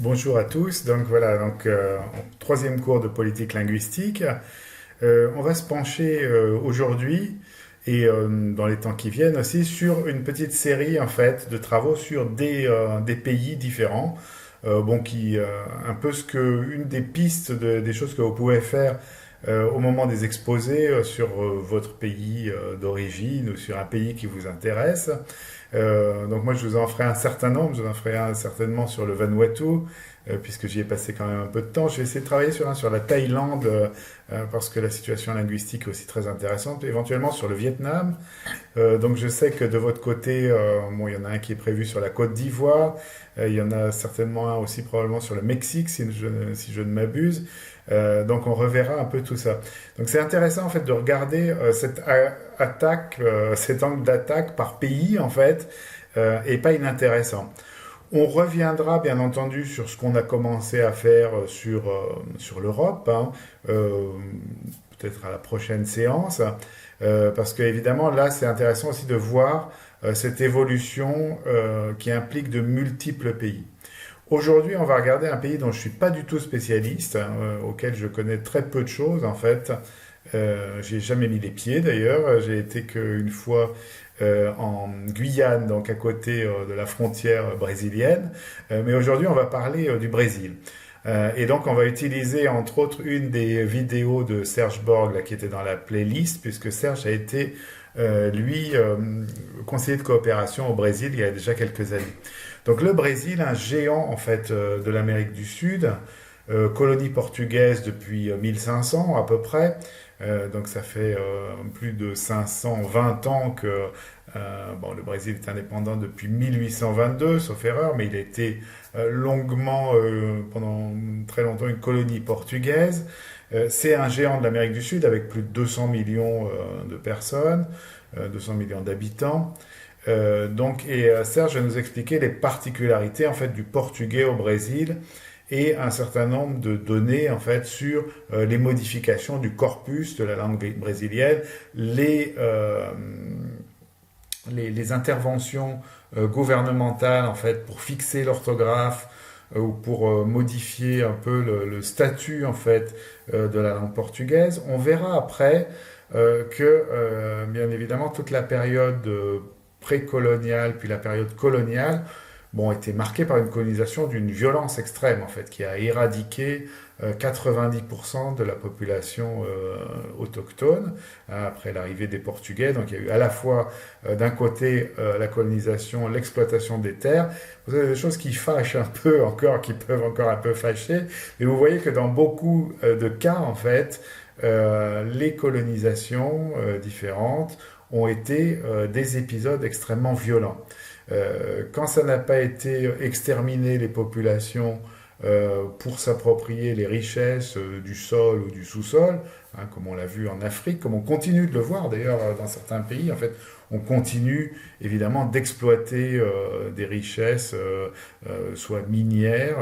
Bonjour à tous. Donc voilà, troisième cours de politique linguistique. On va se pencher aujourd'hui et dans les temps qui viennent aussi sur une petite série en fait de travaux sur des pays différents. Un peu une des pistes des choses que vous pouvez faire au moment des exposés sur votre pays d'origine ou sur un pays qui vous intéresse. Donc moi je vous en ferai un certain nombre, je vous en ferai un certainement sur le Vanuatu, puisque j'y ai passé quand même un peu de temps. Je vais essayer de travailler sur un sur la Thaïlande, parce que la situation linguistique est aussi très intéressante, éventuellement sur le Vietnam. Donc je sais que de votre côté, il y en a un qui est prévu sur la Côte d'Ivoire, il y en a certainement un aussi probablement sur le Mexique, si je ne m'abuse. Donc on reverra un peu tout ça. Donc c'est intéressant en fait de regarder cet angle d'attaque par pays en fait, et pas inintéressant. On reviendra bien entendu sur ce qu'on a commencé à faire sur l'Europe, hein, euh, peut-être à la prochaine séance, parce que évidemment là c'est intéressant aussi de voir cette évolution qui implique de multiples pays. Aujourd'hui, on va regarder un pays dont je ne suis pas du tout spécialiste, hein, auquel je connais très peu de choses en fait. J'ai jamais mis les pieds d'ailleurs. J'ai été qu'une fois en Guyane, donc à côté de la frontière brésilienne. Mais aujourd'hui, on va parler du Brésil. Et donc, on va utiliser entre autres une des vidéos de Serge Borg là, qui était dans la playlist, puisque Serge a été, lui, conseiller de coopération au Brésil il y a déjà quelques années. Donc le Brésil, un géant en fait de l'Amérique du Sud, colonie portugaise depuis 1500 à peu près. Donc ça fait plus de 520 ans que le Brésil est indépendant depuis 1822, sauf erreur, mais il a été longuement, pendant très longtemps, une colonie portugaise. C'est un géant de l'Amérique du Sud avec plus de 200 millions de personnes, 200 millions d'habitants. Serge va nous expliquer les particularités en fait du portugais au Brésil et un certain nombre de données en fait sur les modifications du corpus de la langue brésilienne, les interventions gouvernementales en fait pour fixer l'orthographe ou pour modifier un peu le statut en fait de la langue portugaise. On verra après que bien évidemment toute la période précoloniale puis la période coloniale était marquée par une colonisation d'une violence extrême en fait qui a éradiqué 90% de la population autochtone après l'arrivée des Portugais. Donc il y a eu à la fois d'un côté la colonisation, l'exploitation des terres. Vous avez des choses qui fâchent un peu encore, qui peuvent encore un peu fâcher, mais vous voyez que dans beaucoup de cas en fait, les colonisations différentes ont été des épisodes extrêmement violents. Quand ça n'a pas été exterminer les populations pour s'approprier les richesses du sol ou du sous-sol, hein, comme on l'a vu en Afrique, comme on continue de le voir d'ailleurs dans certains pays, en fait, on continue évidemment d'exploiter des richesses, soit minières,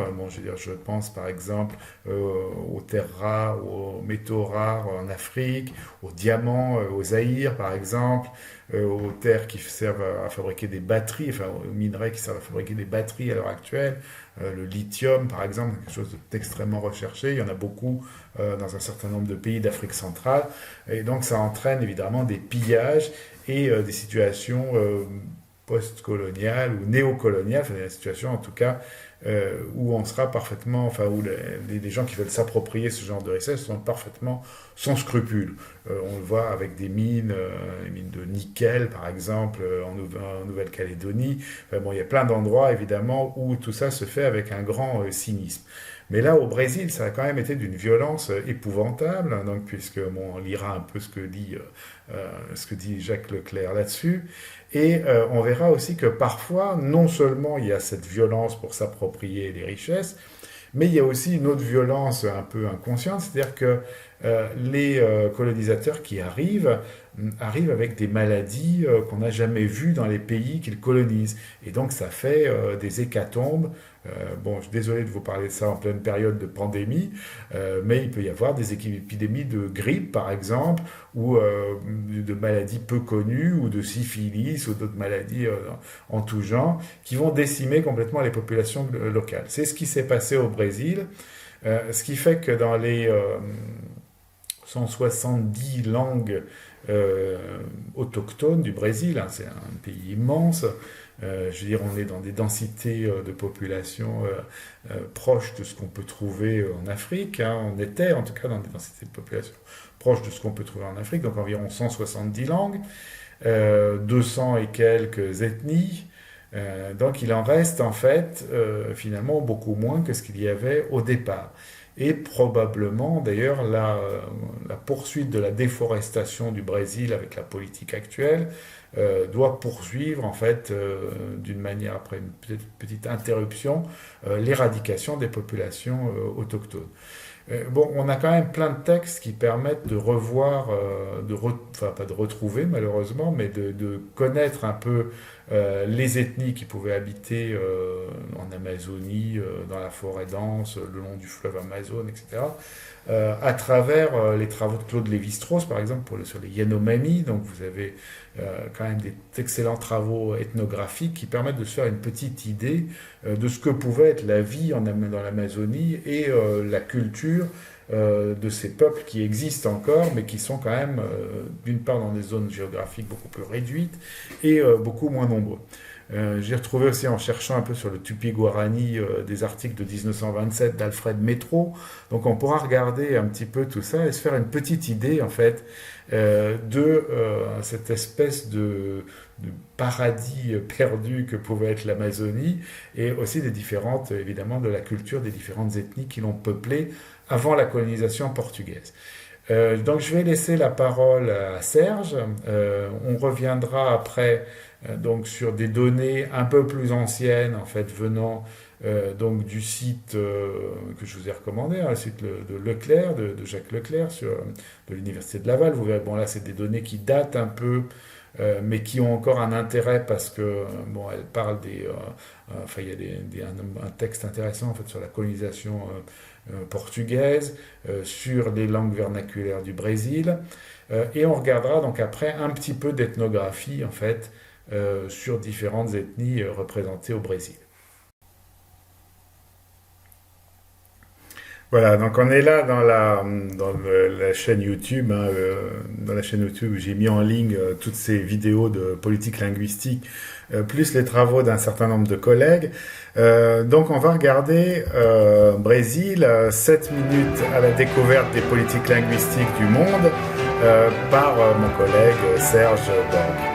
je pense par exemple aux terres rares, aux métaux rares en Afrique, aux diamants, au Zaïre par exemple, aux terres qui servent à fabriquer des batteries, enfin aux minerais qui servent à fabriquer des batteries à l'heure actuelle. Le lithium, par exemple, quelque chose d'extrêmement recherché. Il y en a beaucoup dans un certain nombre de pays d'Afrique centrale. Et donc, ça entraîne évidemment des pillages et des situations post-coloniales ou néocoloniales, enfin des situations en tout cas où on sera parfaitement, enfin où les gens qui veulent s'approprier ce genre de richesse sont parfaitement sans scrupules. On le voit avec des mines, les mines de nickel par exemple en Nouvelle-Calédonie. Il y a plein d'endroits évidemment où tout ça se fait avec un grand cynisme. Mais là, au Brésil, ça a quand même été d'une violence épouvantable, hein, donc, on lira un peu ce que dit Jacques Leclerc là-dessus. Et on verra aussi que parfois, non seulement il y a cette violence pour s'approprier les richesses, mais il y a aussi une autre violence un peu inconsciente, c'est-à-dire que les colonisateurs qui arrivent avec des maladies qu'on n'a jamais vues dans les pays qu'ils colonisent. Et donc ça fait des hécatombes. Bon, je suis désolé de vous parler de ça en pleine période de pandémie, mais il peut y avoir des épidémies de grippe, par exemple, ou de maladies peu connues, ou de syphilis, ou d'autres maladies en tout genre, qui vont décimer complètement les populations locales. C'est ce qui s'est passé au Brésil, ce qui fait que dans les 170 langues autochtones du Brésil, hein, c'est un pays immense, je veux dire, on est dans des densités de population proches de ce qu'on peut trouver en Afrique, hein. On était en tout cas dans des densités de population proches de ce qu'on peut trouver en Afrique, donc environ 170 langues, 200 et quelques ethnies, donc il en reste en fait finalement beaucoup moins que ce qu'il y avait au départ. Et probablement, d'ailleurs, la poursuite de la déforestation du Brésil avec la politique actuelle doit poursuivre, en fait, d'une manière, après une petite interruption, l'éradication des populations autochtones. Bon, on a quand même plein de textes qui permettent de revoir, enfin pas de retrouver malheureusement, mais de connaître un peu les ethnies qui pouvaient habiter en Amazonie, dans la forêt dense, le long du fleuve Amazone, etc. À travers les travaux de Claude Lévi-Strauss, par exemple, sur les Yanomami. Donc vous avez quand même des excellents travaux ethnographiques qui permettent de se faire une petite idée de ce que pouvait être la vie dans l'Amazonie et la culture de ces peuples qui existent encore, mais qui sont quand même, d'une part, dans des zones géographiques beaucoup plus réduites et beaucoup moins nombreux. J'ai retrouvé aussi, en cherchant un peu sur le Tupi-Guarani, des articles de 1927 d'Alfred Métro. Donc on pourra regarder un petit peu tout ça et se faire une petite idée, en fait, de cette espèce de paradis perdu que pouvait être l'Amazonie, et aussi des différentes, évidemment, de la culture des différentes ethnies qui l'ont peuplée avant la colonisation portugaise. Donc je vais laisser la parole à Serge. On reviendra après donc sur des données un peu plus anciennes, en fait, venant donc du site que je vous ai recommandé, hein, le site de Leclerc, de Jacques Leclerc, de l'Université de Laval. Vous verrez, bon là c'est des données qui datent un peu, mais qui ont encore un intérêt parce que bon, elles parlent enfin il y a un texte intéressant en fait sur la colonisation portugaise, sur les langues vernaculaires du Brésil, et on regardera donc après un petit peu d'ethnographie en fait sur différentes ethnies représentées au Brésil. Voilà, donc on est là la chaîne YouTube, hein, dans la chaîne YouTube où j'ai mis en ligne toutes ces vidéos de politique linguistique, plus les travaux d'un certain nombre de collègues. Donc on va regarder Brésil, 7 minutes à la découverte des politiques linguistiques du monde, par mon collègue Serge Borg.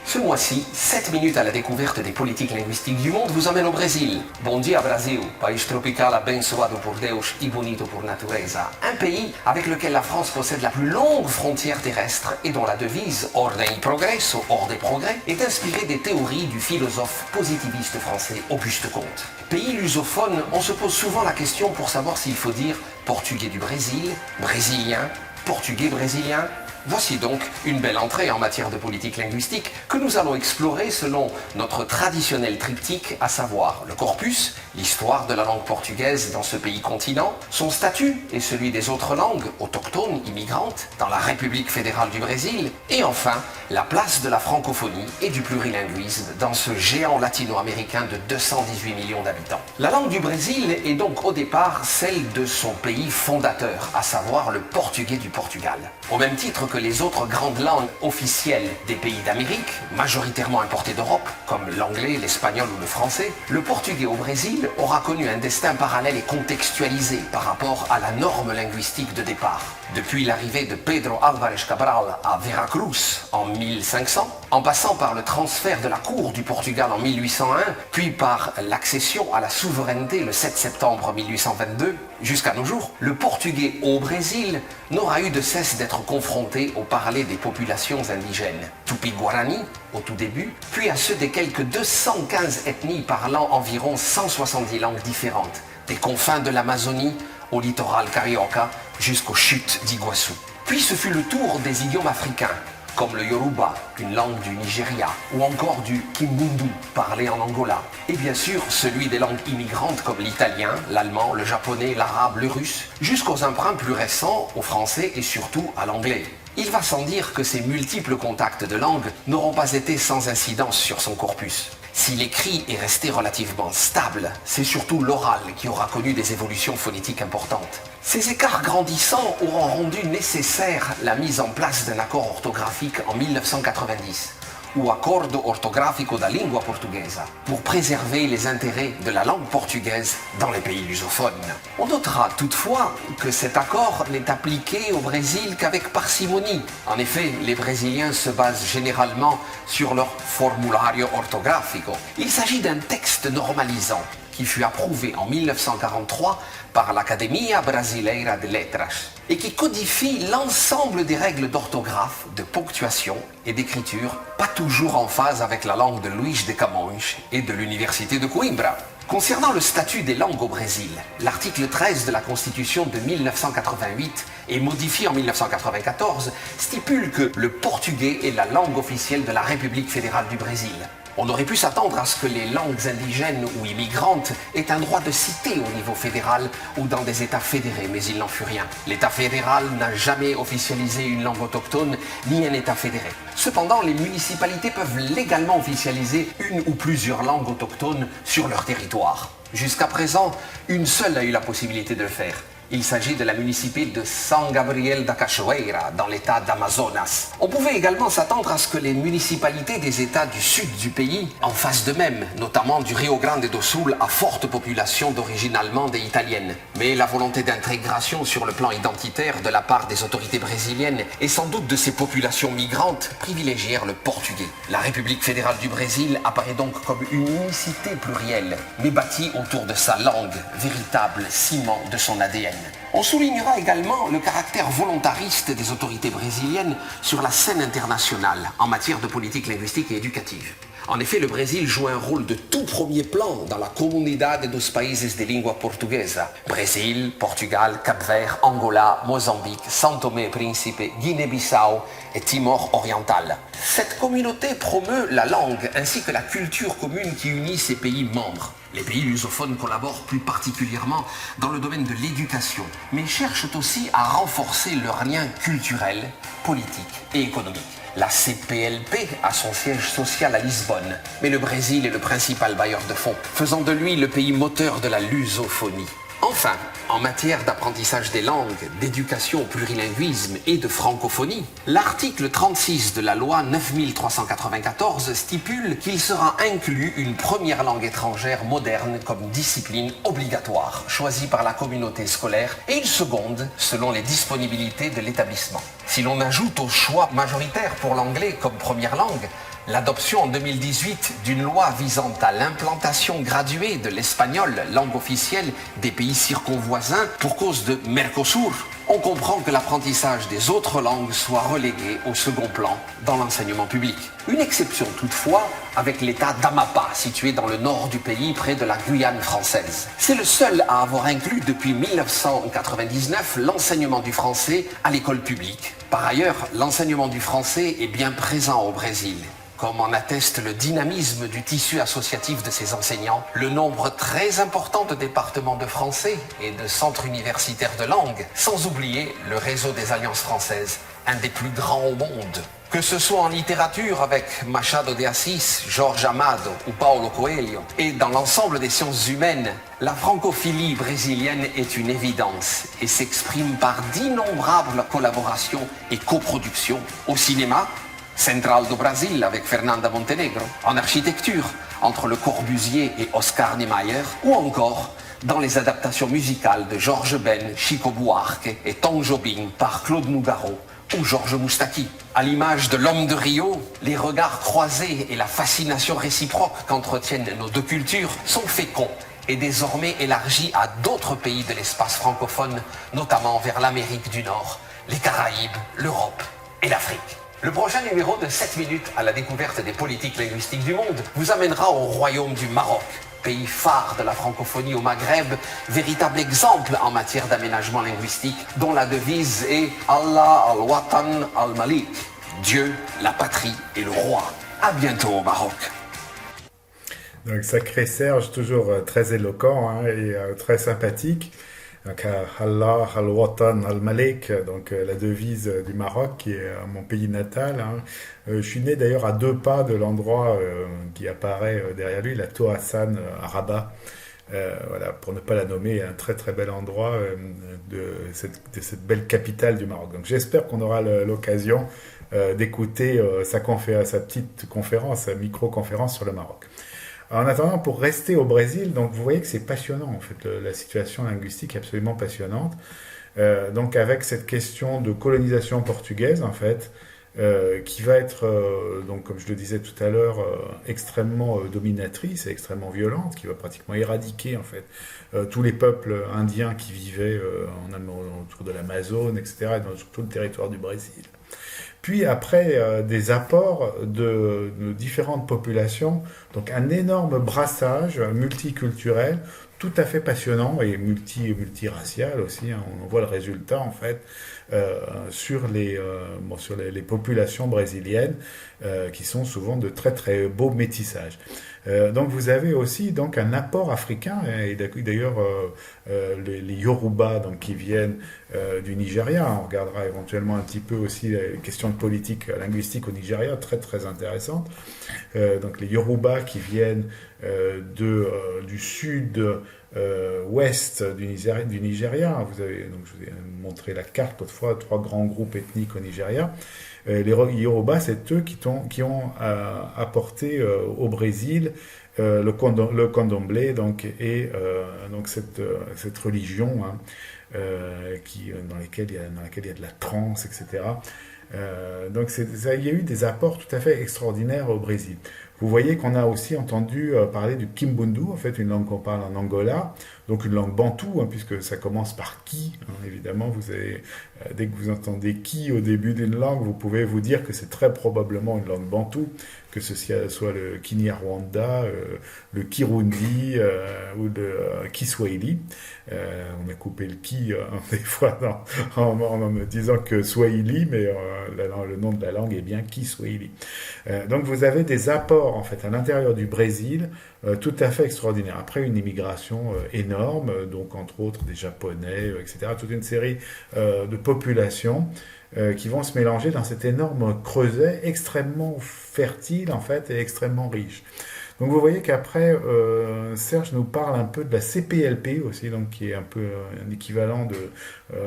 Ce mois-ci, 7 minutes à la découverte des politiques linguistiques du monde vous emmène au Brésil. Bon dia Brasil, país tropical abençoado por Deus y bonito por natureza. Un pays avec lequel la France possède la plus longue frontière terrestre et dont la devise Ordem y Progresso, Ordre et Progrès, est inspirée des théories du philosophe positiviste français Auguste Comte. Pays lusophone, on se pose souvent la question pour savoir s'il faut dire portugais du Brésil, brésilien, portugais brésilien. Voici donc une belle entrée en matière de politique linguistique que nous allons explorer selon notre traditionnel triptyque, à savoir le corpus, l'histoire de la langue portugaise dans ce pays continent, son statut et celui des autres langues autochtones, immigrantes, dans la République fédérale du Brésil, et enfin la place de la francophonie et du plurilinguisme dans ce géant latino-américain de 218 millions d'habitants. La langue du Brésil est donc au départ celle de son pays fondateur, à savoir le portugais du Portugal. Au même titre que les autres grandes langues officielles des pays d'Amérique, majoritairement importées d'Europe, comme l'anglais, l'espagnol ou le français, le portugais au Brésil aura connu un destin parallèle et contextualisé par rapport à la norme linguistique de départ. Depuis l'arrivée de Pedro Álvares Cabral à Veracruz en 1500, en passant par le transfert de la cour du Portugal en 1801, puis par l'accession à la souveraineté le 7 septembre 1822, jusqu'à nos jours, le portugais au Brésil n'aura eu de cesse d'être confronté réservé au parler des populations indigènes. Tupi-Guarani, au tout début, puis à ceux des quelques 215 ethnies parlant environ 170 langues différentes, des confins de l'Amazonie au littoral carioca jusqu'aux chutes d'Iguassou. Puis ce fut le tour des idiomes africains, comme le Yoruba, une langue du Nigeria, ou encore du Kimbundu, parlé en Angola. Et bien sûr, celui des langues immigrantes comme l'italien, l'allemand, le japonais, l'arabe, le russe, jusqu'aux emprunts plus récents au français et surtout à l'anglais. Il va sans dire que ces multiples contacts de langues n'auront pas été sans incidence sur son corpus. Si l'écrit est resté relativement stable, c'est surtout l'oral qui aura connu des évolutions phonétiques importantes. Ces écarts grandissants auront rendu nécessaire la mise en place d'un accord orthographique en 1990, ou Accordo Ortografico da Língua Portuguesa, pour préserver les intérêts de la langue portugaise dans les pays lusophones. On notera toutefois que cet accord n'est appliqué au Brésil qu'avec parcimonie. En effet, les Brésiliens se basent généralement sur leur formulario ortográfico. Il s'agit d'un texte normalisant qui fut approuvé en 1943 par l'Academia Brasileira de Letras et qui codifie l'ensemble des règles d'orthographe, de ponctuation et d'écriture, pas toujours en phase avec la langue de Luís de Camões et de l'Université de Coimbra. Concernant le statut des langues au Brésil, l'article 13 de la Constitution de 1988 et modifié en 1994 stipule que le portugais est la langue officielle de la République fédérale du Brésil. On aurait pu s'attendre à ce que les langues indigènes ou immigrantes aient un droit de cité au niveau fédéral ou dans des États fédérés, mais il n'en fut rien. L'État fédéral n'a jamais officialisé une langue autochtone ni un État fédéré. Cependant, les municipalités peuvent légalement officialiser une ou plusieurs langues autochtones sur leur territoire. Jusqu'à présent, une seule a eu la possibilité de le faire. Il s'agit de la municipalité de São Gabriel da Cachoeira, dans l'état d'Amazonas. On pouvait également s'attendre à ce que les municipalités des états du sud du pays en fassent de même, notamment du Rio Grande do Sul à forte population d'origine allemande et italienne. Mais la volonté d'intégration sur le plan identitaire de la part des autorités brésiliennes et sans doute de ces populations migrantes privilégièrent le portugais. La République fédérale du Brésil apparaît donc comme une unicité plurielle, mais bâtie autour de sa langue, véritable ciment de son ADN. On soulignera également le caractère volontariste des autorités brésiliennes sur la scène internationale en matière de politique linguistique et éducative. En effet, le Brésil joue un rôle de tout premier plan dans la Comunidade dos Países de Língua Portuguesa. Brésil, Portugal, Cap-Vert, Angola, Mozambique, São Tomé et Príncipe, Guinée-Bissau et Timor oriental. Cette communauté promeut la langue ainsi que la culture commune qui unit ces pays membres. Les pays lusophones collaborent plus particulièrement dans le domaine de l'éducation, mais cherchent aussi à renforcer leurs liens culturels, politiques et économiques. La CPLP a son siège social à Lisbonne, mais le Brésil est le principal bailleur de fonds, faisant de lui le pays moteur de la lusophonie. Enfin, en matière d'apprentissage des langues, d'éducation au plurilinguisme et de francophonie, l'article 36 de la loi 9394 stipule qu'il sera inclus une première langue étrangère moderne comme discipline obligatoire, choisie par la communauté scolaire, et une seconde selon les disponibilités de l'établissement. Si l'on ajoute au choix majoritaire pour l'anglais comme première langue, l'adoption en 2018 d'une loi visant à l'implantation graduée de l'espagnol, langue officielle des pays circonvoisins, pour cause de Mercosur, on comprend que l'apprentissage des autres langues soit relégué au second plan dans l'enseignement public. Une exception toutefois avec l'état d'Amapá, situé dans le nord du pays, près de la Guyane française. C'est le seul à avoir inclus depuis 1999 l'enseignement du français à l'école publique. Par ailleurs, l'enseignement du français est bien présent au Brésil, comme en atteste le dynamisme du tissu associatif de ses enseignants, le nombre très important de départements de français et de centres universitaires de langue, sans oublier le réseau des alliances françaises, un des plus grands au monde. Que ce soit en littérature avec Machado de Assis, Jorge Amado ou Paulo Coelho, et dans l'ensemble des sciences humaines, la francophilie brésilienne est une évidence et s'exprime par d'innombrables collaborations et coproductions au cinéma, Central do Brasil avec Fernanda Montenegro, en architecture entre Le Corbusier et Oscar Niemeyer, ou encore dans les adaptations musicales de Georges Ben, Chico Buarque et Tom Jobim par Claude Nougaro ou Georges Moustaki. À l'image de L'Homme de Rio, les regards croisés et la fascination réciproque qu'entretiennent nos deux cultures sont féconds et désormais élargis à d'autres pays de l'espace francophone, notamment vers l'Amérique du Nord, les Caraïbes, l'Europe et l'Afrique. Le prochain numéro de 7 minutes à la découverte des politiques linguistiques du monde vous amènera au royaume du Maroc, pays phare de la francophonie au Maghreb, véritable exemple en matière d'aménagement linguistique, dont la devise est Allah al-Watan al-Malik, Dieu, la patrie et le roi. À bientôt au Maroc. Donc sacré Serge, toujours très éloquent hein, et très sympathique. Donc Allah, al-Watan, al-Malik, donc la devise du Maroc qui est mon pays natal. Hein. Je suis né d'ailleurs à 2 pas de l'endroit qui apparaît derrière lui, la Tour Hassan à Rabat. Voilà, pour ne pas la nommer, un très très bel endroit de cette belle capitale du Maroc. Donc j'espère qu'on aura l'occasion d'écouter sa petite conférence, sa micro-conférence sur le Maroc. En attendant, pour rester au Brésil, donc vous voyez que c'est passionnant, en fait, la situation linguistique est absolument passionnante. Donc avec cette question de colonisation portugaise, en fait, qui va être, donc comme je le disais tout à l'heure, extrêmement dominatrice et extrêmement violente, qui va pratiquement éradiquer, en fait, tous les peuples indiens qui vivaient autour de l'Amazone, etc., et sur tout le territoire du Brésil. Puis après des apports de différentes populations, donc un énorme brassage multiculturel, tout à fait passionnant et multiracial aussi. Hein, on voit le résultat en fait sur les populations brésiliennes qui sont souvent de très très beaux métissages. Donc vous avez aussi donc un apport africain et d'ailleurs les Yoruba donc qui viennent du Nigeria. On regardera éventuellement un petit peu aussi les questions de politique linguistique au Nigeria, très très intéressantes. Donc les Yoruba qui viennent du sud ouest du Nigeria. Vous avez, donc je vous ai montré la carte autrefois, 3 grands groupes ethniques au Nigeria. Les Yoruba, c'est eux qui ont apporté au Brésil le candomblé, donc, et donc cette religion hein, dans laquelle il y a de la trance, etc. Donc il y a eu des apports tout à fait extraordinaires au Brésil. Vous voyez qu'on a aussi entendu parler du Kimbundu, en fait une langue qu'on parle en Angola, donc une langue bantoue, hein, puisque ça commence par ki, hein, évidemment, dès que vous entendez ki au début d'une langue, vous pouvez vous dire que c'est très probablement une langue bantoue, que ce soit le Kinyarwanda, le Kirundi ou le Kiswahili. On a coupé le ki des fois en me disant que Swahili, mais le nom de la langue est bien Kiswahili. Donc vous avez des apports en fait à l'intérieur du Brésil tout à fait extraordinaires. Après une immigration énorme, donc entre autres des Japonais, etc. Toute une série de populations qui vont se mélanger dans cet énorme creuset extrêmement fertile en fait et extrêmement riche. Donc vous voyez qu'après, Serge nous parle un peu de la CPLP aussi, donc qui est un peu un équivalent de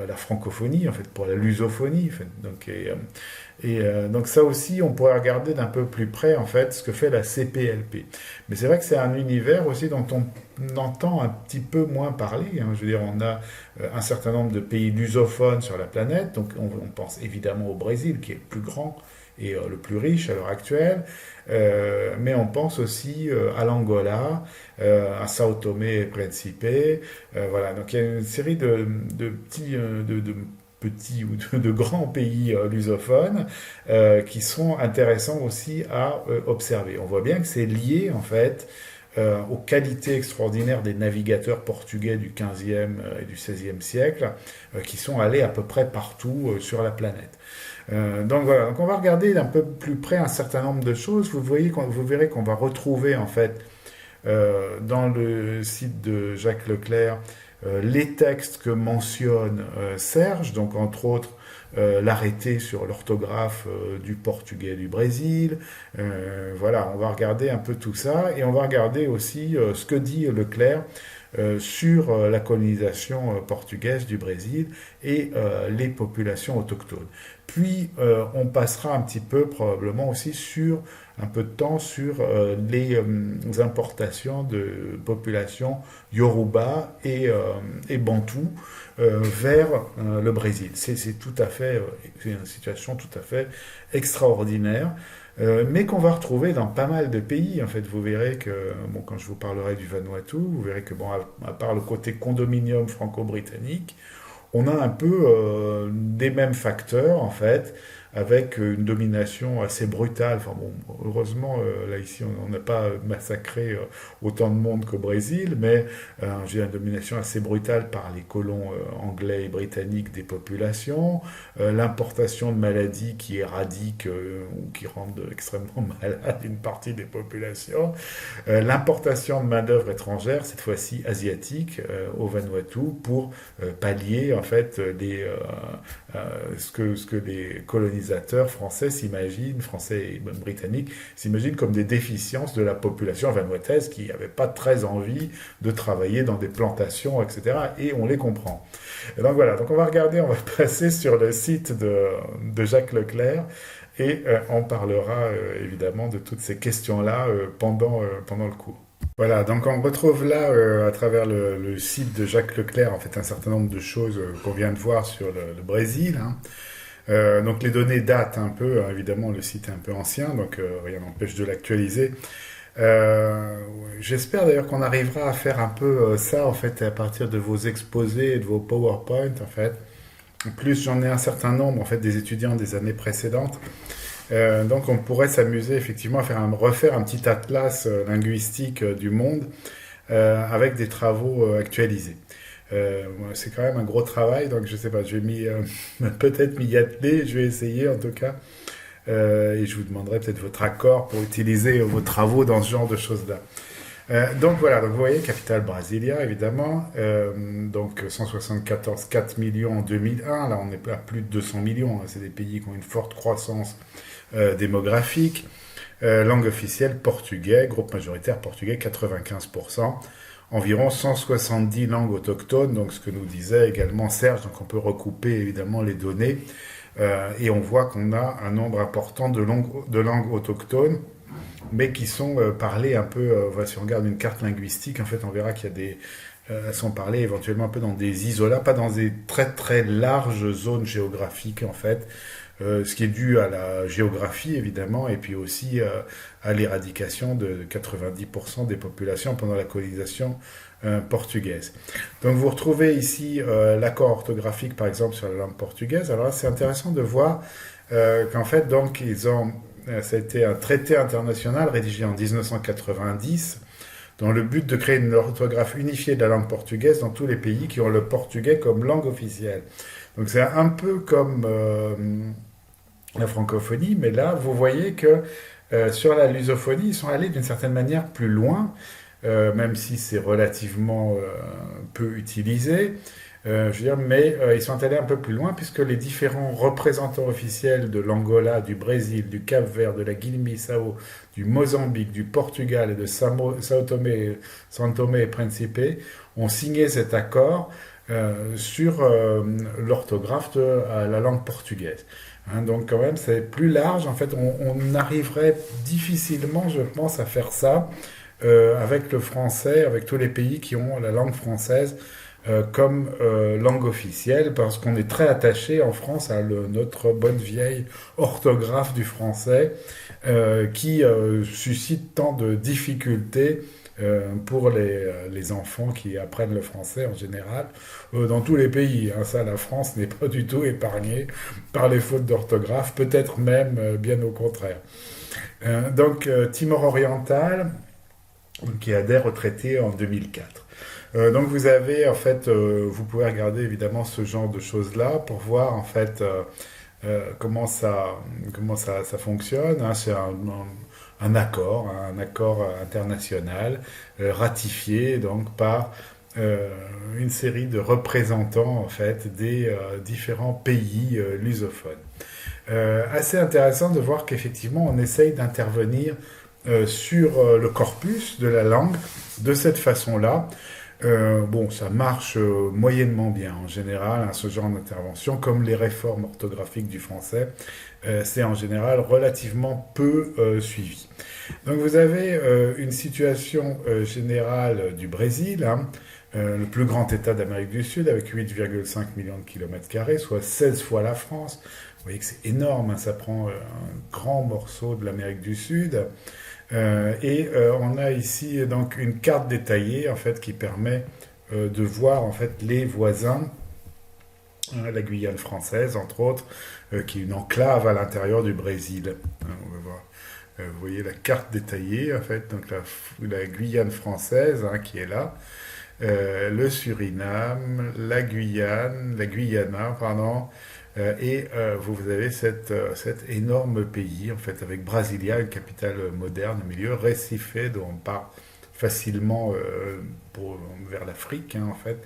la francophonie, en fait, pour la lusophonie. En fait, donc ça aussi, on pourrait regarder d'un peu plus près, en fait, ce que fait la CPLP. Mais c'est vrai que c'est un univers aussi dont on entend un petit peu moins parler. Hein. Je veux dire, on a un certain nombre de pays lusophones sur la planète, donc on pense évidemment au Brésil, qui est le plus grand et le plus riche à l'heure actuelle, mais on pense aussi à l'Angola, à Sao Tomé et Principe, voilà. Donc il y a une série de petits ou de grands pays lusophones qui sont intéressants aussi à observer. On voit bien que c'est lié en fait aux qualités extraordinaires des navigateurs portugais du XVe et du XVIe siècle qui sont allés à peu près partout sur la planète. Donc voilà, donc on va regarder d'un peu plus près un certain nombre de choses. Vous verrez qu'on va retrouver en fait dans le site de Jacques Leclerc les textes que mentionne Serge, donc entre autres l'arrêté sur l'orthographe du portugais du Brésil. Voilà, on va regarder un peu tout ça et on va regarder aussi ce que dit Leclerc sur la colonisation portugaise du Brésil et les populations autochtones. Puis on passera un petit peu probablement aussi un peu de temps sur les importations de populations Yoruba et Bantou vers le Brésil. C'est tout à fait une situation tout à fait extraordinaire. Mais qu'on va retrouver dans pas mal de pays. En fait, vous verrez que, bon, quand je vous parlerai du Vanuatu, vous verrez que, bon, à part le côté condominium franco-britannique, on a un peu des mêmes facteurs, en fait, avec une domination assez brutale. Enfin bon, heureusement, là ici, on n'a pas massacré autant de monde qu'au Brésil, mais j'ai une domination assez brutale par les colons anglais et britanniques des populations, l'importation de maladies qui éradiquent ou qui rendent extrêmement malades une partie des populations, l'importation de main-d'œuvre étrangère, cette fois-ci asiatique, au Vanuatu, pour pallier en fait ce que les colonisateurs français s'imaginent, français et même britanniques, s'imaginent comme des déficiences de la population vanuataise qui n'avait pas très envie de travailler dans des plantations, etc. Et on les comprend. Et donc voilà, donc on va passer sur le site de Jacques Leclerc et on parlera évidemment de toutes ces questions-là pendant le cours. Voilà, donc on retrouve là, à travers le site de Jacques Leclerc, en fait, un certain nombre de choses qu'on vient de voir sur le Brésil, hein. Donc les données datent un peu, hein, évidemment le site est un peu ancien, donc rien n'empêche de l'actualiser. J'espère d'ailleurs qu'on arrivera à faire un peu ça, en fait, à partir de vos exposés et de vos PowerPoint, en fait. En plus, j'en ai un certain nombre, en fait, des étudiants des années précédentes. Donc on pourrait s'amuser effectivement à refaire un petit atlas linguistique du monde avec des travaux actualisés. C'est quand même un gros travail, donc je sais pas, je vais peut-être m'y atteler, je vais essayer en tout cas, et je vous demanderai peut-être votre accord pour utiliser vos travaux dans ce genre de choses-là. Donc voilà, donc vous voyez, capitale Brasilia évidemment, donc 174,4 millions en 2001, là on est à plus de 200 millions, hein, c'est des pays qui ont une forte croissance démographique. Langue officielle portugais, groupe majoritaire portugais 95%, environ 170 langues autochtones, donc ce que nous disait également Serge, donc on peut recouper évidemment les données, et on voit qu'on a un nombre important de langues autochtones, mais qui sont parlées un peu, si on regarde une carte linguistique, en fait on verra qu'il y a elles sont parlées éventuellement un peu dans des isolats, pas dans des très très larges zones géographiques en fait, ce qui est dû à la géographie évidemment, et puis aussi à l'éradication de 90% des populations pendant la colonisation portugaise. Donc vous retrouvez ici l'accord orthographique par exemple sur la langue portugaise. Alors là c'est intéressant de voir qu'en fait donc ça a été un traité international rédigé en 1990 dans le but de créer une orthographe unifiée de la langue portugaise dans tous les pays qui ont le portugais comme langue officielle. Donc c'est un peu comme la francophonie, mais là vous voyez que sur la lusophonie, ils sont allés d'une certaine manière plus loin, même si c'est relativement peu utilisé. Je veux dire, mais ils sont allés un peu plus loin puisque les différents représentants officiels de l'Angola, du Brésil, du Cap-Vert, de la Guinée-Bissau, du Mozambique, du Portugal et de São Tomé et Príncipe ont signé cet accord sur l'orthographe de la langue portugaise. Hein, donc quand même c'est plus large, en fait on arriverait difficilement je pense à faire ça avec le français, avec tous les pays qui ont la langue française comme langue officielle, parce qu'on est très attaché en France à notre bonne vieille orthographe du français qui suscite tant de difficultés pour les enfants qui apprennent le français en général, dans tous les pays. Hein, ça, la France n'est pas du tout épargnée par les fautes d'orthographe, peut-être même bien au contraire. Donc, Timor oriental, qui adhère au traité en 2004. Donc vous avez en fait, vous pouvez regarder évidemment ce genre de choses-là pour voir en fait comment ça fonctionne. Hein. C'est un accord international ratifié donc par une série de représentants en fait des différents pays lusophones. Assez intéressant de voir qu'effectivement on essaye d'intervenir sur le corpus de la langue de cette façon-là. Bon, ça marche moyennement bien en général, hein, ce genre d'intervention, comme les réformes orthographiques du français, c'est en général relativement peu suivi. Donc vous avez une situation générale du Brésil, hein, le plus grand État d'Amérique du Sud, avec 8,5 millions de kilomètres carrés, soit 16 fois la France. Vous voyez que c'est énorme, hein, ça prend un grand morceau de l'Amérique du Sud. On a ici donc une carte détaillée en fait qui permet de voir en fait les voisins la Guyane française, entre autres, qui est une enclave à l'intérieur du Brésil. On va voir. Vous voyez la carte détaillée, en fait, donc la Guyane française qui est là, le Suriname, la Guyana, pardon, et vous avez cet énorme pays, en fait, avec Brasilia, une capitale moderne au milieu, Recife, dont on part facilement vers l'Afrique, en fait,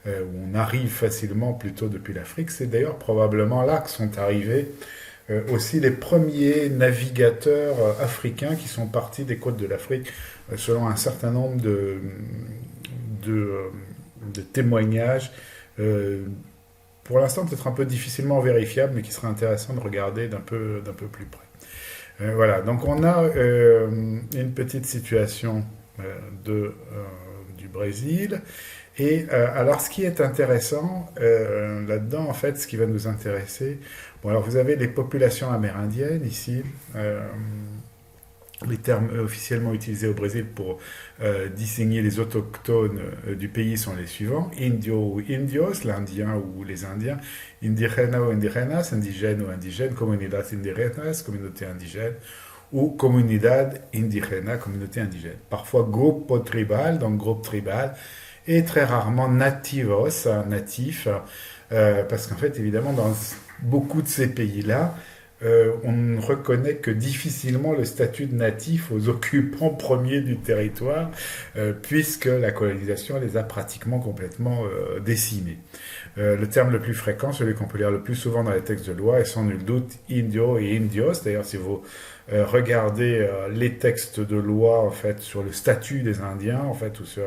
où on arrive facilement plutôt depuis l'Afrique. C'est d'ailleurs probablement là que sont arrivés aussi les premiers navigateurs africains qui sont partis des côtes de l'Afrique, selon un certain nombre de témoignages, pour l'instant peut-être un peu difficilement vérifiables, mais qui serait intéressant de regarder d'un peu plus près. Voilà, donc on a une petite situation du Brésil. Et alors, ce qui est intéressant là-dedans, en fait, ce qui va nous intéresser, bon, alors vous avez les populations amérindiennes ici, les termes officiellement utilisés au Brésil pour désigner les autochtones du pays sont les suivants: indio ou indios, l'indien ou les indiens; indigena ou indigenas, indigène ou indigène; comunidad indígenas, communauté indigène; ou comunidad indigena, communauté indigène. Parfois grupo tribal, donc groupe tribal, et très rarement nativos, natif, parce qu'en fait, évidemment, dans beaucoup de ces pays-là, on ne reconnaît que difficilement le statut de natif aux occupants premiers du territoire, puisque la colonisation les a pratiquement complètement décimés. Le terme le plus fréquent, celui qu'on peut lire le plus souvent dans les textes de loi, est sans nul doute indio et indios. D'ailleurs, si vous regardez les textes de loi en fait sur le statut des Indiens, en fait, ou sur,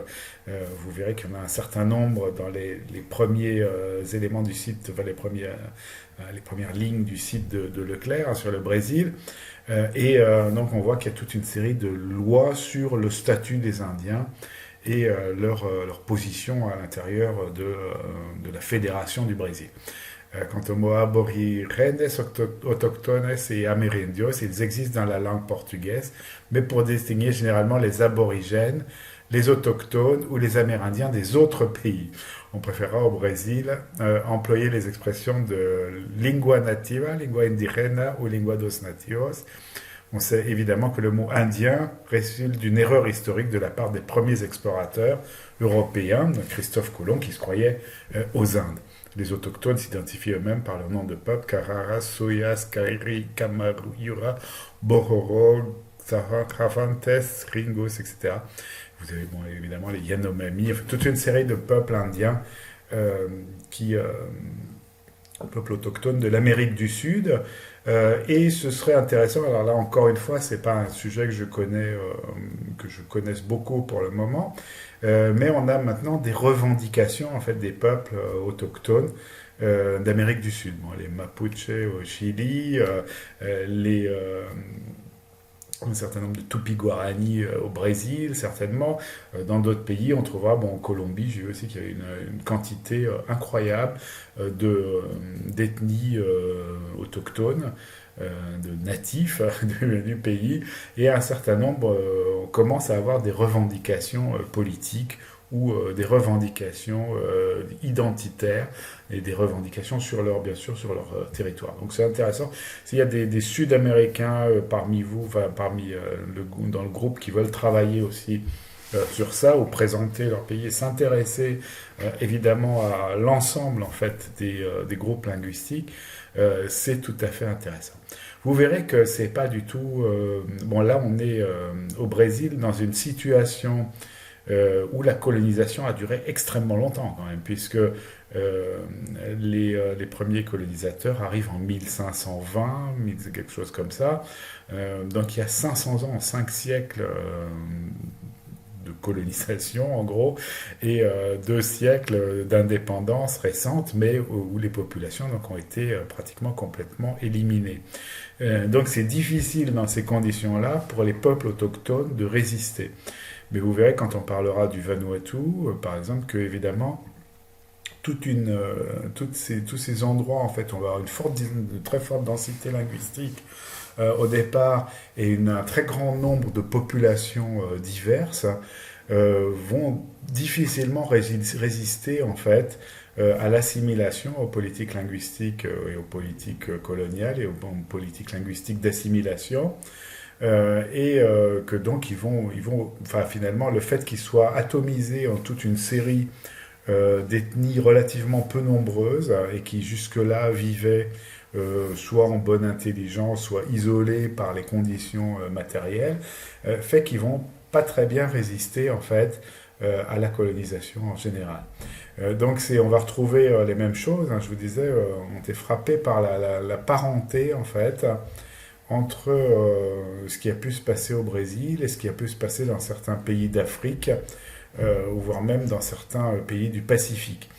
vous verrez qu'il y en a un certain nombre dans les premiers éléments du site, enfin, les premières lignes du site de Leclerc sur le Brésil. Donc on voit qu'il y a toute une série de lois sur le statut des Indiens et leur position à l'intérieur de la Fédération du Brésil. Quant aux mots aborigenes, autochtones et amerindios, ils existent dans la langue portugaise, mais pour désigner généralement les aborigènes, les autochtones ou les amérindiens des autres pays. On préférera au Brésil employer les expressions de lingua nativa, lingua indigena ou lingua dos nativos. On sait évidemment que le mot indien résulte d'une erreur historique de la part des premiers explorateurs européens, Christophe Colomb, qui se croyait aux Indes. Les autochtones s'identifient eux-mêmes par leur nom de peuple: Cararas, Soyas, Kairi, Kamaruyura, Bororo, Travantes, Ringos, etc. Vous avez évidemment les Yanomami, enfin, toute une série de peuples indiens peuples autochtones de l'Amérique du Sud. Et ce serait intéressant, alors là encore une fois, c'est pas un sujet que je connaisse beaucoup pour le moment, mais on a maintenant des revendications en fait des peuples autochtones d'Amérique du Sud. Bon, les Mapuche au Chili, un certain nombre de Tupi-Guarani au Brésil, certainement. Dans d'autres pays, on trouvera, en Colombie, j'ai vu aussi qu'il y avait une quantité incroyable d'ethnies autochtones, de natifs du pays, et un certain nombre, on commence à avoir des revendications politiques ou des revendications identitaires et des revendications bien sûr sur leur territoire. Donc c'est intéressant. S'il y a des Sud-Américains parmi vous, dans le groupe qui veulent travailler aussi sur ça, ou présenter leur pays et s'intéresser évidemment à l'ensemble en fait des groupes linguistiques, c'est tout à fait intéressant. Vous verrez que c'est pas du tout... là on est au Brésil dans une situation où la colonisation a duré extrêmement longtemps quand même, puisque les premiers colonisateurs arrivent en 1520, quelque chose comme ça. Donc il y a 500 ans, 5 siècles de colonisation en gros, et 2 siècles d'indépendance récente, mais où les populations donc, ont été pratiquement complètement éliminées. Donc c'est difficile dans ces conditions-là pour les peuples autochtones de résister. Mais vous verrez quand on parlera du Vanuatu, par exemple, que évidemment, tous ces endroits, en fait, on va avoir une très forte densité linguistique au départ, et un très grand nombre de populations diverses vont difficilement résister, en fait, à l'assimilation, aux politiques linguistiques et aux politiques coloniales et aux politiques linguistiques d'assimilation. Que donc enfin finalement le fait qu'ils soient atomisés en toute une série d'ethnies relativement peu nombreuses et qui jusque-là vivaient soit en bonne intelligence, soit isolés par les conditions matérielles, fait qu'ils vont pas très bien résister en fait à la colonisation en général. Donc on va retrouver les mêmes choses. Hein, je vous disais, on était frappé par la parenté en fait entre ce qui a pu se passer au Brésil et ce qui a pu se passer dans certains pays d'Afrique, ou voire même dans certains pays du Pacifique.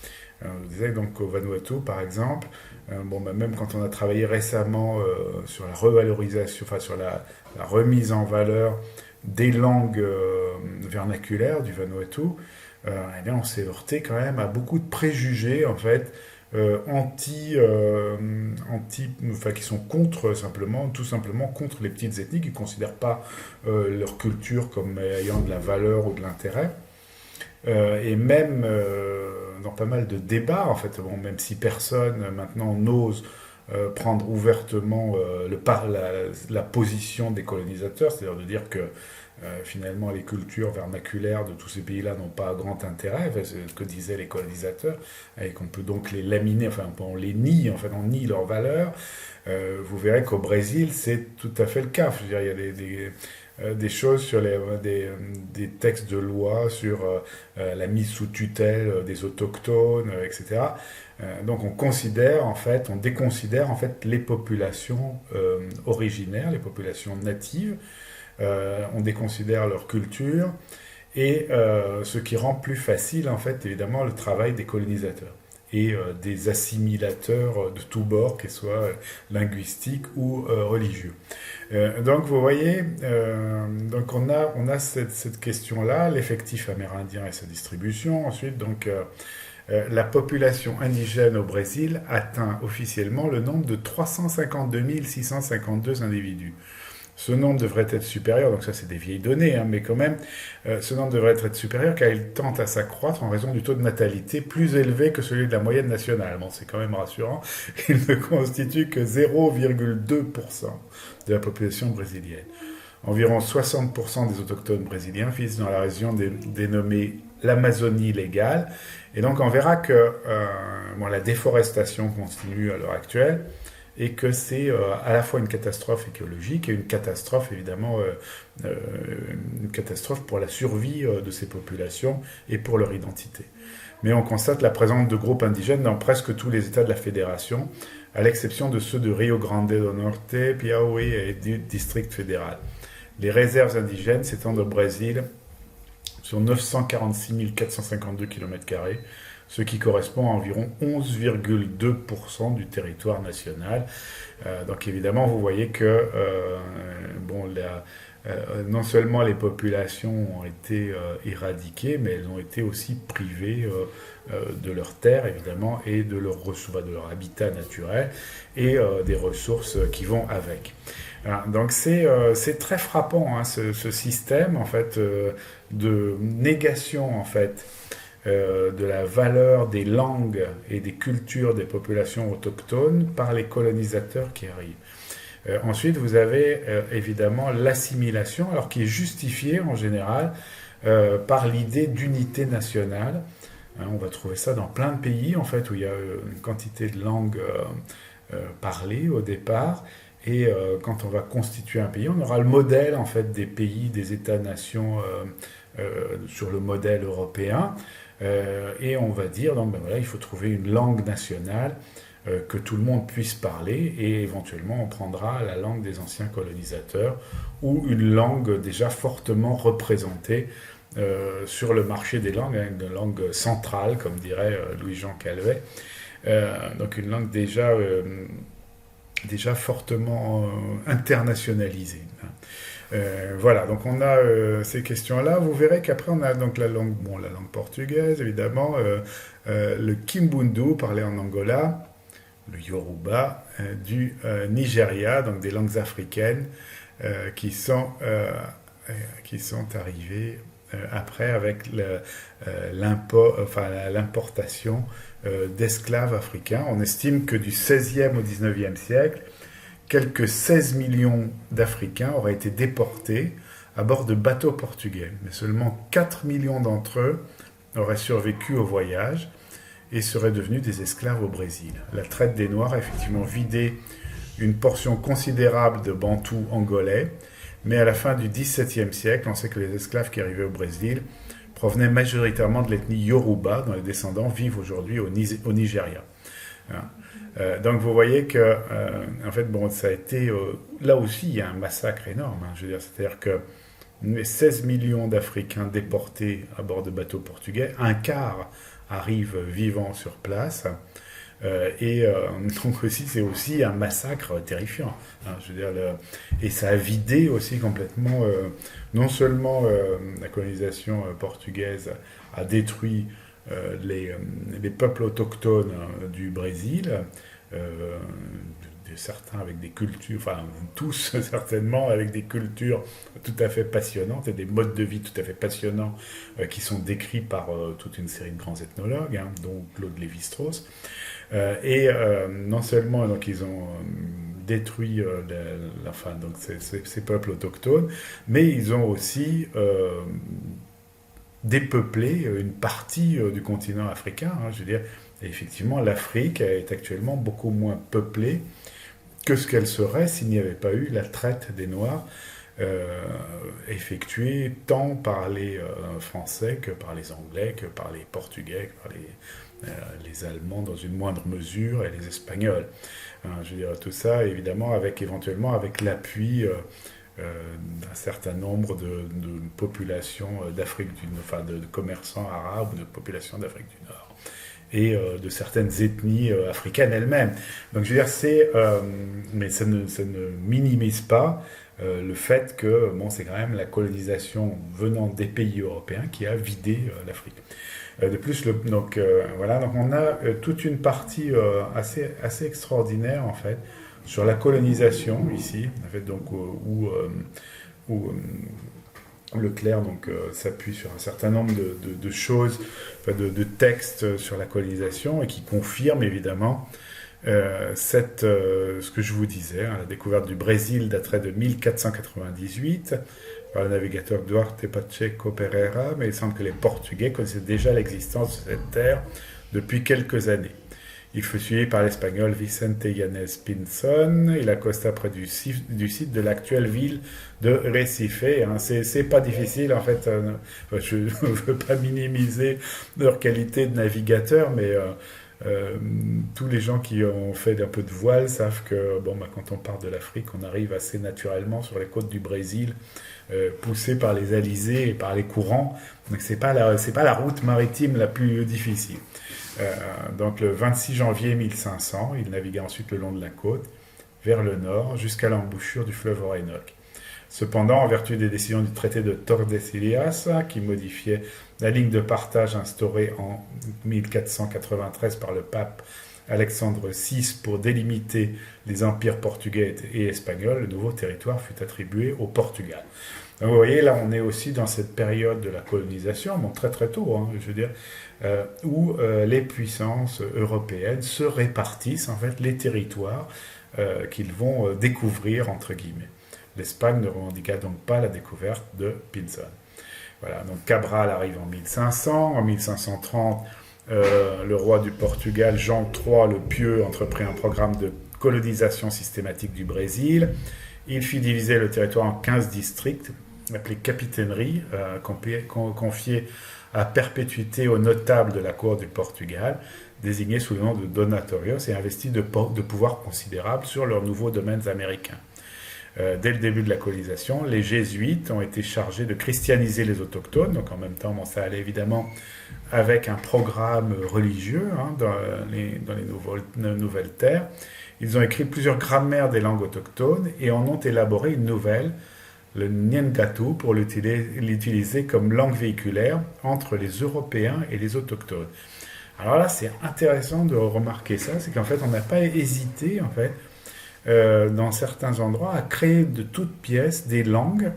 Je disais donc au Vanuatu, par exemple, même quand on a travaillé récemment sur la revalorisation, enfin sur la remise en valeur des langues vernaculaires du Vanuatu, eh bien on s'est heurté quand même à beaucoup de préjugés en fait enfin, qui sont tout simplement contre les petites ethnies, qui ne considèrent pas leur culture comme ayant de la valeur ou de l'intérêt. Et même dans pas mal de débats, en fait, même si personne maintenant n'ose prendre ouvertement la position des colonisateurs, c'est-à-dire de dire que finalement les cultures vernaculaires de tous ces pays-là n'ont pas grand intérêt, enfin, c'est ce que disaient les colonisateurs, et qu'on peut donc les laminer, enfin on les nie, en fait on nie leurs valeurs. Vous verrez qu'au Brésil c'est tout à fait le cas. Je veux dire, il y a des choses sur des textes de loi sur la mise sous tutelle des autochtones, etc. Donc on déconsidère en fait les populations originaires, les populations natives. On déconsidère leur culture et ce qui rend plus facile en fait évidemment le travail des colonisateurs et des assimilateurs de tous bords, qu'ils soient linguistiques ou religieux. Donc vous voyez, donc on a cette question-là, l'effectif amérindien et sa distribution. Ensuite, donc la population indigène au Brésil atteint officiellement le nombre de 352 652 individus. Ce nombre devrait être supérieur, donc ça c'est des vieilles données, hein, mais quand même, ce nombre devrait être supérieur car il tend à s'accroître en raison du taux de natalité plus élevé que celui de la moyenne nationale. Bon, c'est quand même rassurant, il ne constitue que 0,2% de la population brésilienne. Environ 60% des autochtones brésiliens vivent dans la région dénommée l'Amazonie légale, et donc on verra que la déforestation continue à l'heure actuelle, et que c'est à la fois une catastrophe écologique et une catastrophe évidemment une catastrophe pour la survie de ces populations et pour leur identité. Mais on constate la présence de groupes indigènes dans presque tous les États de la Fédération, à l'exception de ceux de Rio Grande do Norte, Piauí et du district fédéral. Les réserves indigènes s'étendent au Brésil sur 946 452 km², ce qui correspond à environ 11,2% du territoire national. Donc évidemment, vous voyez que non seulement les populations ont été éradiquées, mais elles ont été aussi privées de leurs terres, évidemment, et de leur habitat naturel, et des ressources qui vont avec. Donc c'est très frappant, hein, ce système en fait, de négation en fait, de la valeur des langues et des cultures des populations autochtones par les colonisateurs qui arrivent. Ensuite, vous avez évidemment l'assimilation, alors qui est justifiée en général par l'idée d'unité nationale. On va trouver ça dans plein de pays en fait, où il y a une quantité de langues parlées au départ. Et quand on va constituer un pays, on aura le modèle en fait des pays, des États-nations sur le modèle européen. Et on va dire, donc il faut trouver une langue nationale que tout le monde puisse parler, et éventuellement on prendra la langue des anciens colonisateurs ou une langue déjà fortement représentée sur le marché des langues, hein, une langue centrale, comme dirait Louis-Jean Calvet. Donc une langue déjà fortement internationalisée. Voilà, donc on a ces questions-là. Vous verrez qu'après on a donc la langue portugaise, évidemment, le Kimbundu, parlé en Angola, le Yoruba du Nigeria, donc des langues africaines qui sont arrivées après avec l'importation d'esclaves africains. On estime que du 16e au 19e siècle, quelques 16 millions d'Africains auraient été déportés à bord de bateaux portugais. Mais seulement 4 millions d'entre eux auraient survécu au voyage et seraient devenus des esclaves au Brésil. La traite des Noirs a effectivement vidé une portion considérable de Bantous angolais, mais à la fin du XVIIe siècle, on sait que les esclaves qui arrivaient au Brésil provenaient majoritairement de l'ethnie Yoruba, dont les descendants vivent aujourd'hui au Nigeria. Donc vous voyez que, en fait, bon, ça a été, là aussi, il y a un massacre énorme. Je veux dire, c'est-à-dire que 16 millions d'Africains déportés à bord de bateaux portugais, un quart arrivent vivants sur place. Donc aussi, c'est aussi un massacre terrifiant. Je veux dire, et ça a vidé aussi complètement, non seulement la colonisation portugaise a détruit les peuples autochtones du Brésil, certains avec des cultures, enfin tous certainement avec des cultures tout à fait passionnantes et des modes de vie tout à fait passionnants qui sont décrits par toute une série de grands ethnologues, dont Claude Lévi-Strauss. Non seulement donc ils ont détruit donc ces peuples autochtones, mais ils ont aussi dépeuplé une partie du continent africain. Je veux dire, et effectivement, l'Afrique est actuellement beaucoup moins peuplée que ce qu'elle serait s'il n'y avait pas eu la traite des Noirs effectuée tant par les Français que par les Anglais, que par les Portugais, que par les Allemands dans une moindre mesure et les Espagnols. Je veux dire, tout ça, évidemment, éventuellement avec l'appui d'un certain nombre de populations d'Afrique du Nord, enfin de commerçants arabes ou de populations d'Afrique du Nord, et de certaines ethnies africaines elles-mêmes. Donc je veux dire, mais ça ne minimise pas le fait que c'est quand même la colonisation venant des pays européens qui a vidé l'Afrique. De plus, donc on a toute une partie assez extraordinaire en fait sur la colonisation ici, en fait, donc où Leclerc s'appuie sur un certain nombre de choses, de textes sur la colonisation et qui confirment évidemment ce que je vous disais. La découverte du Brésil daterait de 1498 par le navigateur Duarte Pacheco Pereira, mais il semble que les Portugais connaissaient déjà l'existence de cette terre depuis quelques années. Il fut suivi par l'Espagnol Vicente Yanez Pinzón. Il accosta près du site de l'actuelle ville de Recife. C'est pas difficile, en fait. Je ne veux pas minimiser leur qualité de navigateur, mais tous les gens qui ont fait un peu de voile savent que quand on part de l'Afrique, on arrive assez naturellement sur les côtes du Brésil, poussé par les alizés et par les courants. Donc c'est pas la route maritime la plus difficile. Donc le 26 janvier 1500, il navigua ensuite le long de la côte, vers le nord, jusqu'à l'embouchure du fleuve Orénoque. Cependant, en vertu des décisions du traité de Tordesillas, qui modifiait la ligne de partage instaurée en 1493 par le pape Alexandre VI pour délimiter les empires portugais et espagnols, le nouveau territoire fut attribué au Portugal. Donc vous voyez, là on est aussi dans cette période de la colonisation, très très tôt, je veux dire, où les puissances européennes se répartissent en fait les territoires qu'ils vont découvrir entre guillemets. L'Espagne ne revendiqua donc pas la découverte de Pinzón. Voilà, donc Cabral arrive en 1500. En 1530, le roi du Portugal, Jean III le Pieux, entreprit un programme de colonisation systématique du Brésil. Il fit diviser le territoire en 15 districts, appelés capitaineries, confiés à perpétuité aux notables de la cour du Portugal, désignés sous le nom de donatorios et investis de pouvoirs considérables sur leurs nouveaux domaines américains. Dès le début de la colonisation, les jésuites ont été chargés de christianiser les autochtones, donc en même temps, ça allait évidemment avec un programme religieux dans les nouvelles terres. Ils ont écrit plusieurs grammaires des langues autochtones et en ont élaboré une nouvelle, le Nyangatu, pour l'utiliser comme langue véhiculaire entre les Européens et les autochtones. Alors là, c'est intéressant de remarquer ça, c'est qu'en fait, on n'a pas hésité, en fait, dans certains endroits, à créer de toutes pièces des langues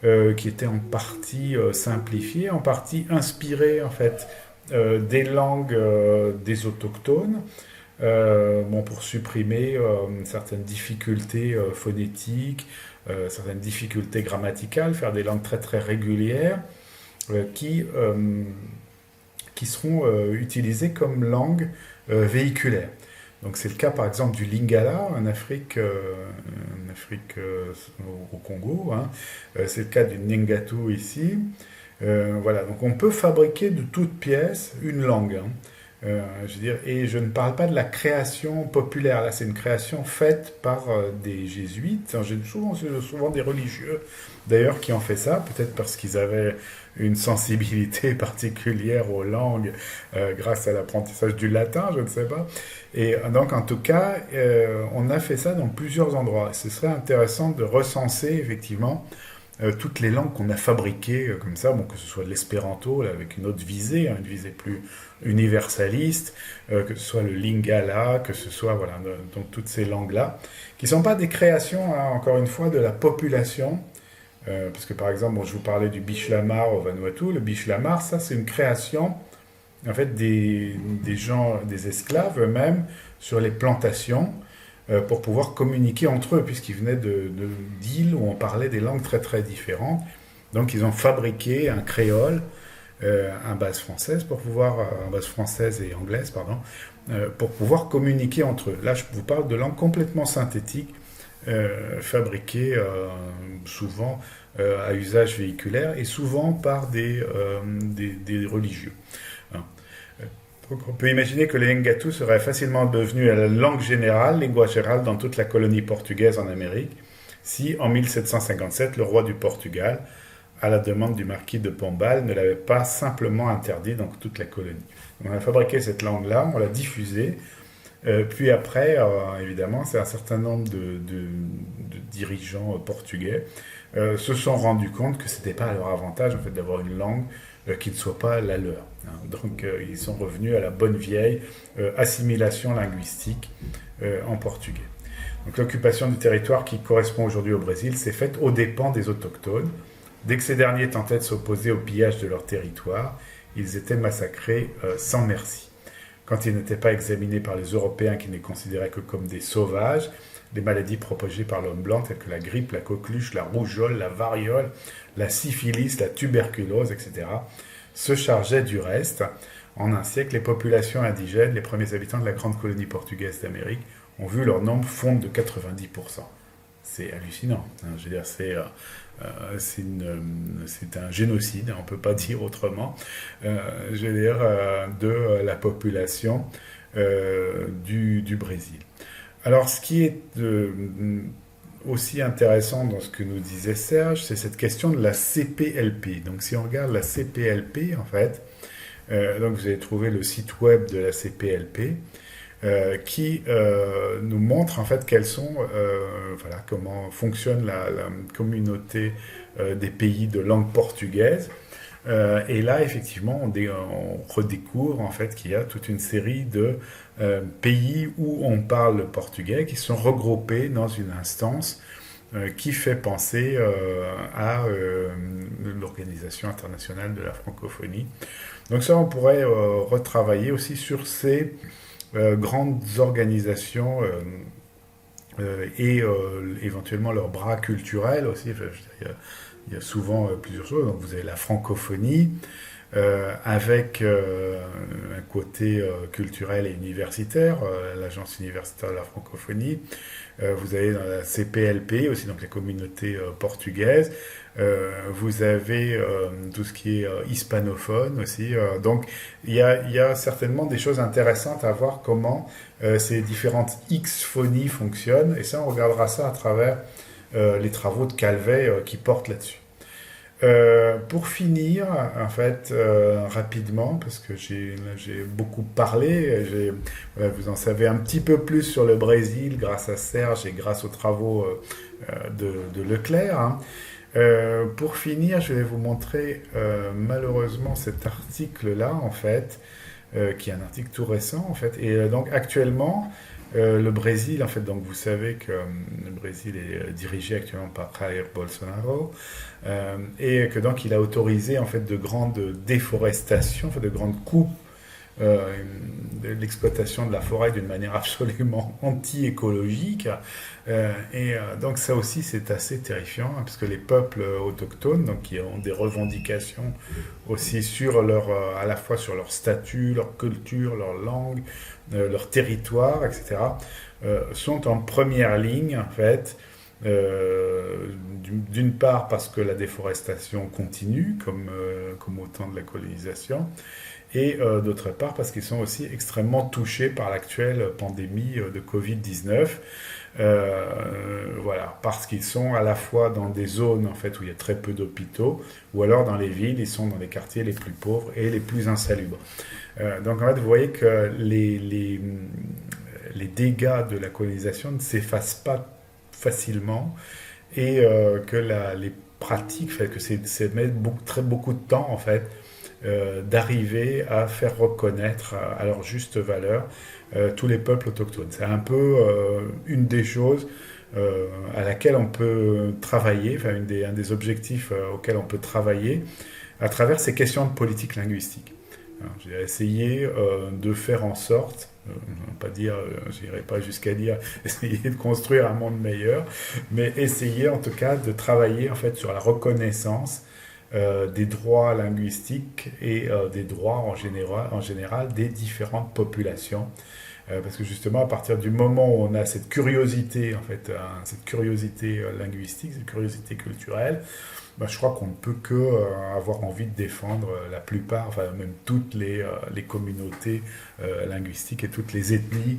qui était en partie simplifié, en partie inspiré en fait des langues des autochtones, pour supprimer certaines difficultés phonétiques, certaines difficultés grammaticales, faire des langues très très régulières qui seront utilisées comme langue véhiculaire. Donc c'est le cas par exemple du Lingala en Afrique, au Congo, hein. C'est le cas du Ngatu ici. Voilà, donc on peut fabriquer de toutes pièces une langue, hein. Je veux dire, et je ne parle pas de la création populaire, là c'est une création faite par des jésuites, hein. J'ai souvent des religieux d'ailleurs qui ont fait ça, peut-être parce qu'ils avaient une sensibilité particulière aux langues grâce à l'apprentissage du latin, je ne sais pas. Et donc en tout cas, on a fait ça dans plusieurs endroits. Ce serait intéressant de recenser effectivement toutes les langues qu'on a fabriquées comme ça, que ce soit de l'espéranto là, avec une autre visée, hein, une visée plus universaliste, que ce soit le lingala, que ce soit voilà, donc toutes ces langues-là, qui ne sont pas des créations, hein, encore une fois, de la population. Parce que par exemple, je vous parlais du Bishlamar au Vanuatu. Le Bishlamar, ça c'est une création en fait des gens, des esclaves eux-mêmes sur les plantations pour pouvoir communiquer entre eux, puisqu'ils venaient d'îles où on parlait des langues très très différentes. Donc ils ont fabriqué un créole, un base française un base française et anglaise, pardon, pour pouvoir communiquer entre eux. Là, je vous parle de langues complètement synthétiques, fabriquées souvent à usage véhiculaire et souvent par des religieux. Hein. Donc on peut imaginer que le Ngatu serait facilement devenu la langue générale, lingua geral, dans toute la colonie portugaise en Amérique, si en 1757 le roi du Portugal, à la demande du marquis de Pombal, ne l'avait pas simplement interdit dans toute la colonie. Donc on a fabriqué cette langue-là, on l'a diffusée, puis après, évidemment, c'est un certain nombre de dirigeants portugais se sont rendus compte que ce n'était pas à leur avantage en fait, d'avoir une langue qui ne soit pas la leur. Hein. Donc ils sont revenus à la bonne vieille assimilation linguistique en portugais. Donc l'occupation du territoire qui correspond aujourd'hui au Brésil s'est faite aux dépens des autochtones. Dès que ces derniers tentaient de s'opposer au pillage de leur territoire, ils étaient massacrés sans merci. Quand ils n'étaient pas examinés par les Européens qui ne les considéraient que comme des sauvages, les maladies propagées par l'homme blanc telles que la grippe, la coqueluche, la rougeole, la variole, la syphilis, la tuberculose, etc., se chargeaient du reste. En un siècle, les populations indigènes, les premiers habitants de la grande colonie portugaise d'Amérique, ont vu leur nombre fondre de 90%. C'est hallucinant. Hein. Je veux dire, c'est un génocide, on ne peut pas dire autrement, je veux dire, de la population du Brésil. Alors, ce qui est aussi intéressant dans ce que nous disait Serge, c'est cette question de la CPLP. Donc, si on regarde la CPLP, en fait, donc vous allez trouver le site web de la CPLP, qui nous montre en fait comment fonctionne la communauté des pays de langue portugaise. Et là, effectivement, on redécouvre en fait qu'il y a toute une série de pays où on parle le portugais qui sont regroupés dans une instance qui fait penser à l'Organisation internationale de la francophonie. Donc ça, on pourrait retravailler aussi sur ces grandes organisations et éventuellement leurs bras culturels aussi. Il y a souvent plusieurs choses. Donc vous avez la francophonie avec un côté culturel et universitaire, l'agence universitaire de la francophonie. Vous avez dans la CPLP aussi, donc la communauté portugaise. Vous avez tout ce qui est hispanophone aussi. Donc il y a certainement des choses intéressantes à voir comment ces différentes X-phonies fonctionnent. Et ça, on regardera ça à travers les travaux de Calvet qui portent là-dessus. Pour finir, en fait, rapidement, parce que j'ai beaucoup parlé, vous en savez un petit peu plus sur le Brésil grâce à Serge et grâce aux travaux de Leclerc. Hein. Pour finir, je vais vous montrer malheureusement cet article-là, en fait, qui est un article tout récent, en fait. Et donc actuellement, Le Brésil, en fait, donc vous savez que le Brésil est dirigé actuellement par Jair Bolsonaro, et que donc il a autorisé en fait de grandes déforestations, en fait, de grandes coupes de l'exploitation de la forêt d'une manière absolument anti-écologique. Donc ça aussi c'est assez terrifiant, hein, parce que les peuples autochtones, donc, qui ont des revendications aussi sur à la fois sur leur statut, leur culture, leur langue, leur territoire, etc., sont en première ligne en fait. D'une part parce que la déforestation continue, comme au temps de la colonisation, et d'autre part parce qu'ils sont aussi extrêmement touchés par l'actuelle pandémie de Covid-19. Voilà, parce qu'ils sont à la fois dans des zones en fait, où il y a très peu d'hôpitaux, ou alors dans les villes, ils sont dans les quartiers les plus pauvres et les plus insalubres. Donc en fait, vous voyez que les dégâts de la colonisation ne s'effacent pas facilement, et que les pratiques, fait que c'est mettre beaucoup de temps en fait, d'arriver à faire reconnaître à leur juste valeur tous les peuples autochtones. C'est un peu une des choses à laquelle on peut travailler, enfin un des objectifs auxquels on peut travailler à travers ces questions de politique linguistique. J'ai essayé de faire en sorte, pas dire, je n'irai pas jusqu'à dire essayer de construire un monde meilleur, mais essayer en tout cas de travailler en fait sur la reconnaissance des droits linguistiques et des droits en général des différentes populations. Parce que justement, à partir du moment où on a cette curiosité, en fait, cette curiosité linguistique, cette curiosité culturelle, je crois qu'on ne peut que avoir envie de défendre la plupart, enfin même toutes les communautés linguistiques et toutes les ethnies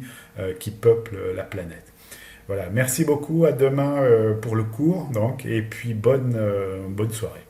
qui peuplent la planète. Voilà, merci beaucoup, à demain pour le cours, donc, et puis bonne soirée.